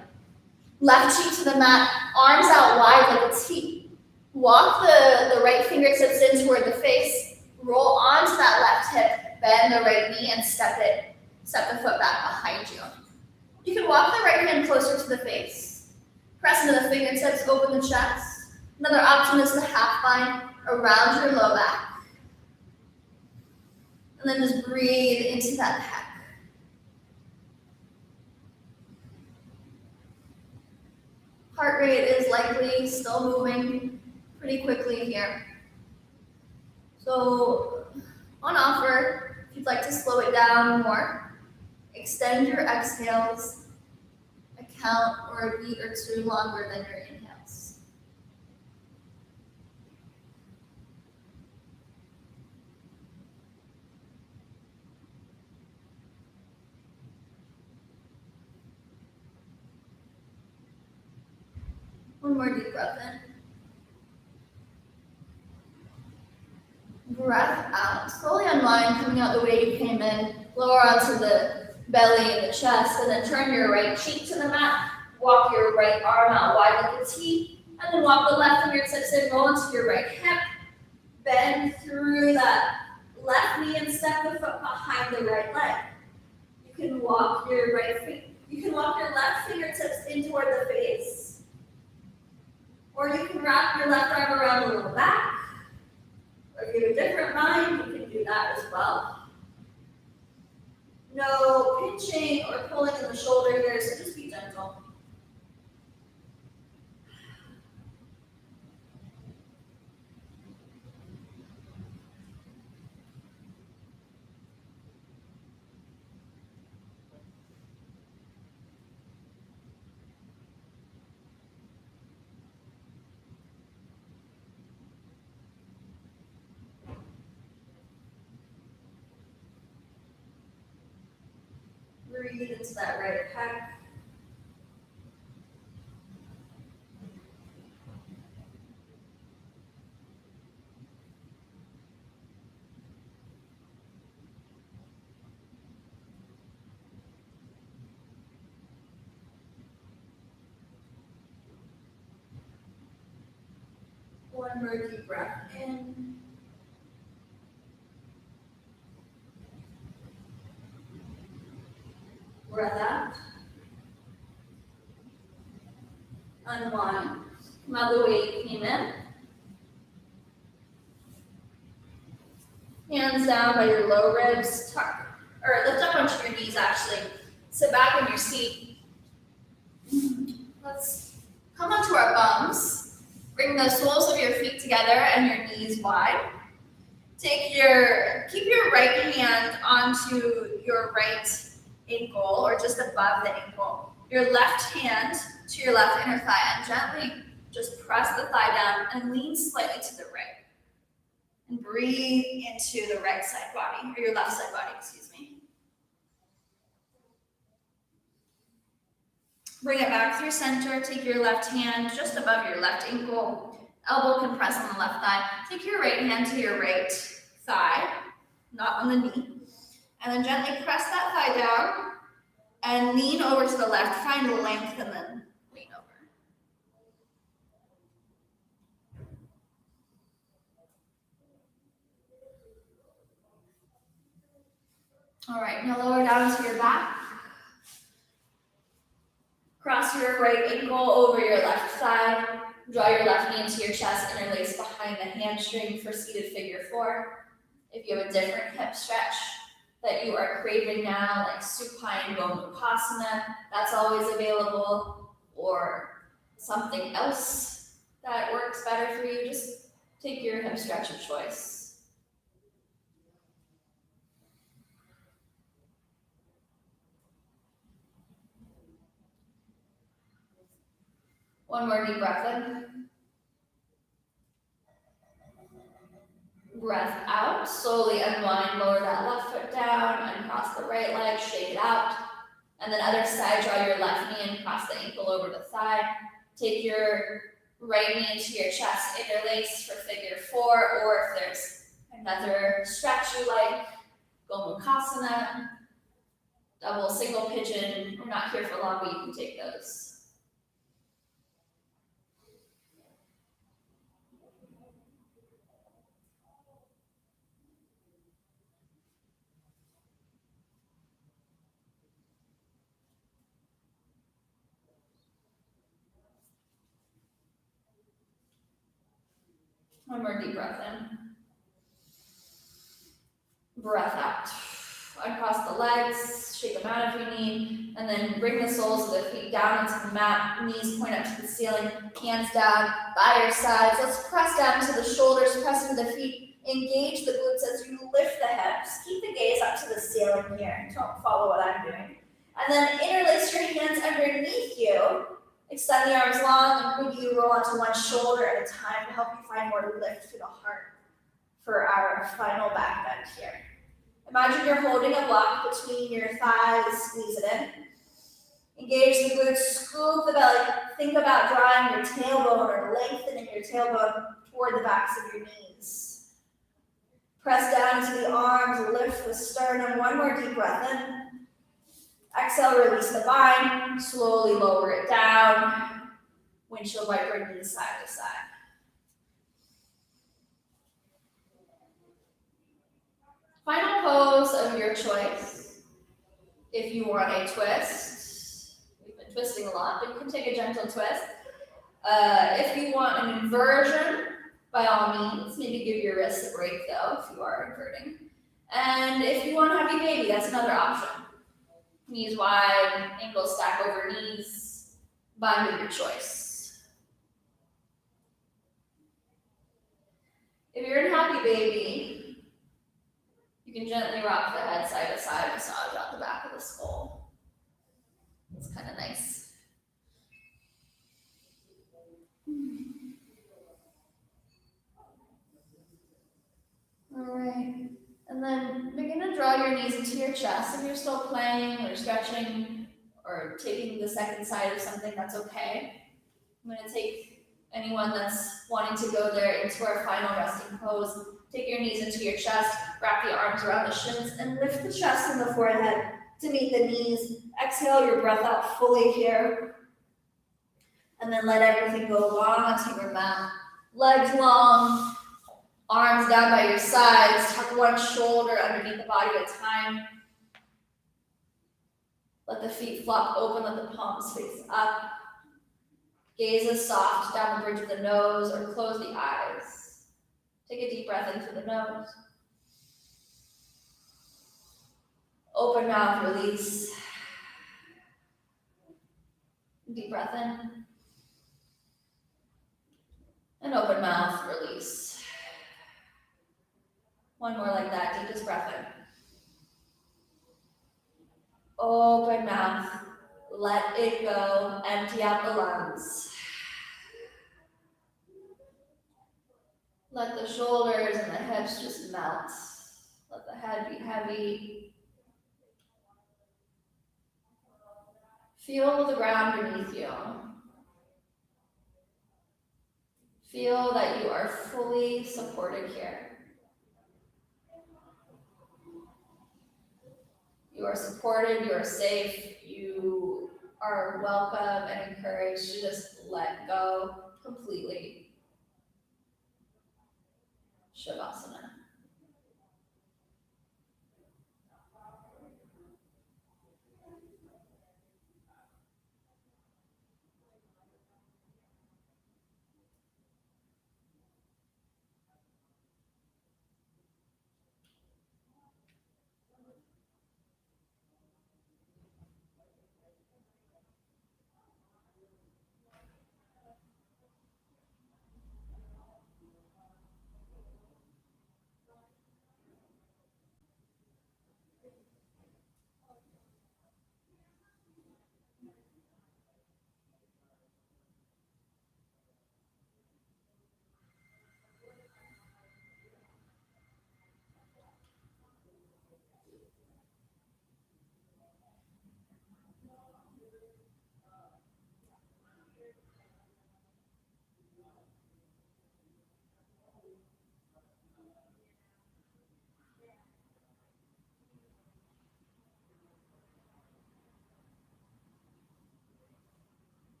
Speaker 1: Left cheek to the mat, arms out wide like a T. Walk the right fingertips in toward the face. Roll onto that left hip, bend the right knee and step the foot back behind you. You can walk the right hand closer to the face. Press into the fingertips, open the chest. Another option is the half bind around your low back. And then just breathe into that pec. Heart rate is likely still moving pretty quickly here. So on offer, if you'd like to slow it down more, extend your exhales, a count or a beat or two longer than your inhales. One more deep breath in. Breath out. Slowly unwind, coming out the way you came in. Lower onto the belly and the chest, and then turn your right cheek to the mat. Walk your right arm out wide like a T, and then walk the left fingertips in, roll into your right hip. Bend through that left knee and step the foot behind the right leg. You can walk your left fingertips in toward the face. Or you can wrap your left arm around the low back. Or if you have a different mind, you can do that as well. No pinching or pulling in the shoulder here, so just be gentle. Breathe into that right pec. One more deep breath in. Breath out. Unwind. Come out the way you came in. Hands down by your low ribs. Lift up onto your knees actually. Sit back in your seat. Let's come onto our bums. Bring the soles of your feet together and your knees wide. Keep your right hand onto your right ankle or just above the ankle. Your left hand to your left inner thigh and gently just press the thigh down and lean slightly to the right. And breathe into the right side body, or your left side body, excuse me. Bring it back through center. Take your left hand just above your left ankle. Elbow can press on the left thigh. Take your right hand to your right thigh, not on the knee. And then gently press that thigh down and lean over to the left. Find length and then lean over. All right, now lower down to your back. Cross your right ankle over your left thigh. Draw your left knee into your chest, interlace behind the hamstring for seated figure four. If you have a different hip stretch that you are craving now, like supine Gomukhasana, that's always available, or something else that works better for you, just take your hip stretch of choice. One more deep breath in. Breath out, slowly unwind, lower that left foot down, uncross the right leg, shake it out. And then other side, draw your left knee and cross the ankle over the thigh. Take your right knee into your chest, interlace for figure four, or if there's another stretch you like, Gomukhasana, double, single pigeon. We're not here for long, but you can take those. One more deep breath in. Breath out. Uncross the legs, shake them out if you need, and then bring the soles of the feet down into the mat, knees point up to the ceiling, hands down by your sides. Let's press down to the shoulders, press into the feet, engage the glutes as you lift the hips. Keep the gaze up to the ceiling here. Don't follow what I'm doing. And then interlace your hands underneath you. Extend the arms long and maybe you roll onto one shoulder at a time to help you find more lift to the heart for our final back bend here. Imagine you're holding a block between your thighs, squeeze it in. Engage the glutes, scoop the belly. Think about drawing your tailbone or lengthening your tailbone toward the backs of your knees. Press down into the arms, lift the sternum. One more deep breath in. Exhale, release the bind, slowly lower it down. Windshield wiper knees side to side. Final pose of your choice. If you want a twist, we've been twisting a lot, but you can take a gentle twist. If you want an inversion, by all means, maybe give your wrists a break though, if you are inverting. And if you want a happy baby, that's another option. Knees wide, ankles stack over knees, bind with your choice. If you're in happy baby, you can gently rock the head side to side, massage out the back of the skull. It's kind of nice. All right. And then begin to draw your knees into your chest. If you're still playing or stretching or taking the second side of something, that's okay. I'm going to take anyone that's wanting to go there into our final resting pose. Take your knees into your chest, wrap the arms around the shins, and lift the chest and the forehead to meet the knees. Exhale your breath out fully here. And then let everything go long onto your mat. Legs long. Arms down by your sides, tuck one shoulder underneath the body at a time. Let the feet flop open, let the palms face up. Gaze is soft down the bridge of the nose or close the eyes. Take a deep breath in through the nose. Open mouth, release. Deep breath in. And open mouth, release. One more like that, deepest breath in. Open mouth, let it go, empty out the lungs. Let the shoulders and the hips just melt. Let the head be heavy. Feel the ground beneath you. Feel that you are fully supported here. You are supported, you are safe, you are welcome and encouraged to just let go completely. Shavasana.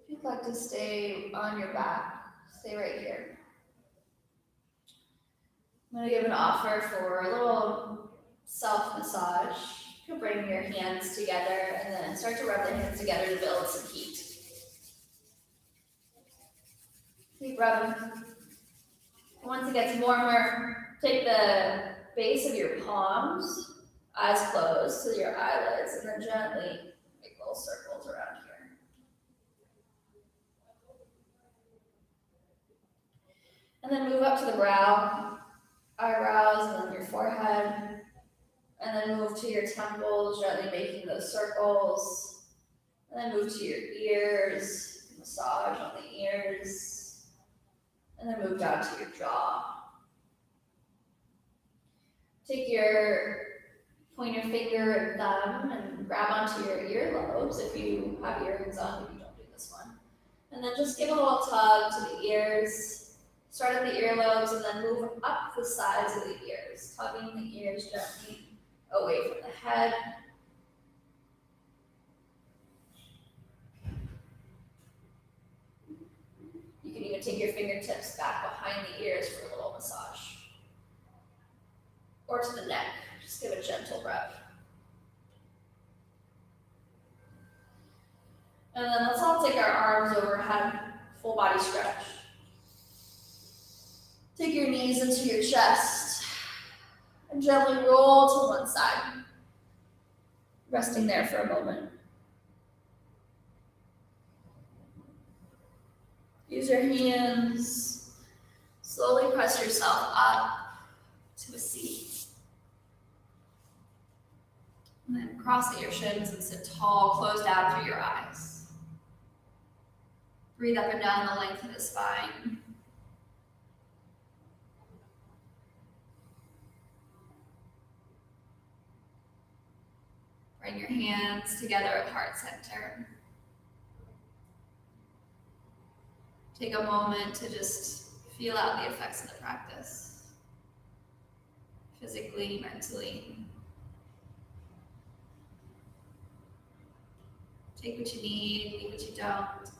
Speaker 1: If you'd like to stay on your back, stay right here. I'm going to give an offer for a little self-massage. You can bring your hands together and then start to rub the hands together to build some heat. Keep rubbing. Once it gets warmer, take the base of your palms, eyes closed to your eyelids, and then gently make little circles around here. And then move up to the brow, eyebrows, and then your forehead. And then move to your temples, gently making those circles. And then move to your ears, massage on the ears. And then move down to your jaw. Take your pointer finger and thumb and grab onto your earlobes if you have earrings on, if you don't do this one. And then just give a little tug to the ears. Start at the earlobes and then move up the sides of the ears, tugging the ears gently away from the head. You can even take your fingertips back behind the ears for a little massage. Or to the neck, just give a gentle rub. And then let's all take our arms overhead, full body stretch. Take your knees into your chest and gently roll to one side, resting there for a moment. Use your hands, slowly press yourself up to a seat. And then cross at your shins and sit tall, close down through your eyes. Breathe up and down the length of the spine. Bring your hands together at heart center. Take a moment to just feel out the effects of the practice, physically, mentally. Take what you need, leave what you don't.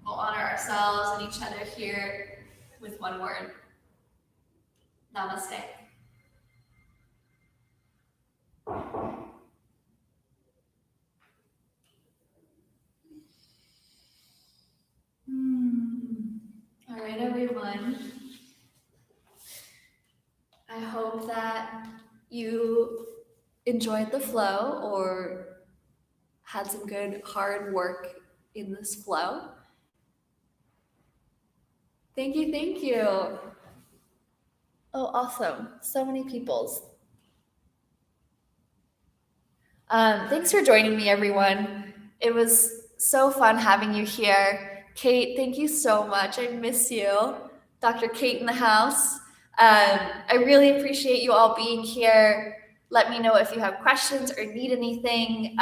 Speaker 1: We'll honor ourselves and each other here with one word. Namaste. All right, everyone. I hope that you enjoyed the flow or had some good hard work in this flow. Thank you, thank you. Oh, awesome. So many peoples. Thanks for joining me, everyone. It was so fun having you here. Kate, thank you so much. I miss you. Dr. Kate in the house. I really appreciate you all being here. Let me know if you have questions or need anything.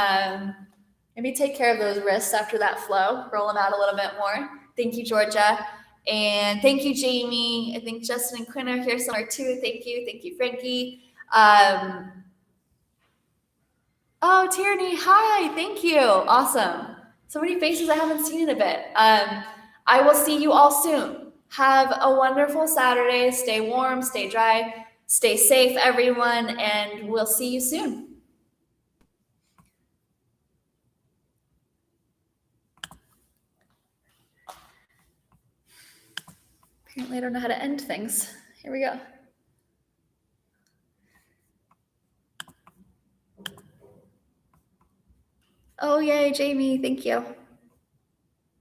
Speaker 1: Maybe take care of those wrists after that flow. Roll them out a little bit more. Thank you, Georgia. And thank you, Jamie. I think Justin and Quinn are here somewhere too. Thank you. Thank you, Frankie. Oh, Tierney, hi. Thank you. Awesome. So many faces I haven't seen in a bit. I will see you all soon. Have a wonderful Saturday. Stay warm, stay dry, stay safe, everyone, and we'll see you soon. Apparently I don't know how to end things. Here we go. Oh, yay, Jamie. Thank you.